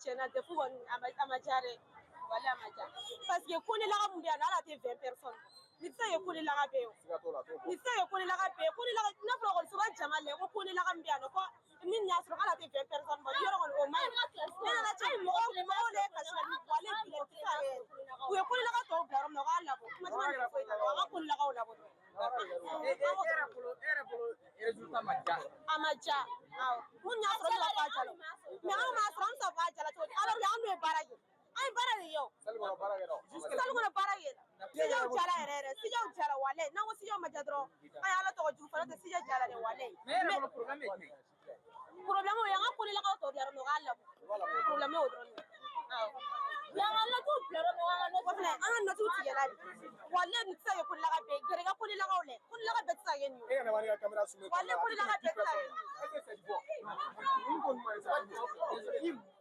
tiɲɛna tɛ fo kɔni a ma diya dɛ wale a ma diya parce que konilaga mun bɛ yan ala tɛ 20 personnes ni tɛ se ye konilaga bɛ ye ni tɛ se ye konilaga bɛ ye konilaga n'a fɔra ekɔlisoba jama lajɛ ko konilaga min bɛ yan nɔ ko min y'a sɔrɔ ala tɛ 20 personnes bɔ yɔrɔ kɔni o man ɲi ne nana cɛ mɔgɔw de ye kasila wale bilen tɛ se u ye konilaga tɔw bila yɔrɔ min na u k'a labɔ kuma caman de foyi t'a la an ka konilagaw labɔ a ma diya awɔ mun y'a sɔrɔ ne ka fa jala mais anw m'a sɔrɔ an tɛ se ka fa jala cogo di alors que anw ye baara kɛ an ye baara de kɛ o sali kɔnɔ baara kɛ sijaw jala yɛrɛ yɛrɛ sijaw jala wale n'an ko sijaw ma ja dɔrɔn an ye ala tɔgɔ jugu fana tɛ sija jala de wale problème o ye an ka konilagaw tɔw bila yɔrɔ min na u k'a labɔ problème o dɔrɔn y'an ka notes bila yɔrɔ min na an ka notes tigɛla de wale nin tɛ se ka kɛ konilaga bɛɛ ye gɛrɛ ka konilagaw lajɛ konilaga bɛɛ tɛ se ka kɛ nin ye wale konilaga bɛɛ tɛ se ka kɛ nin ye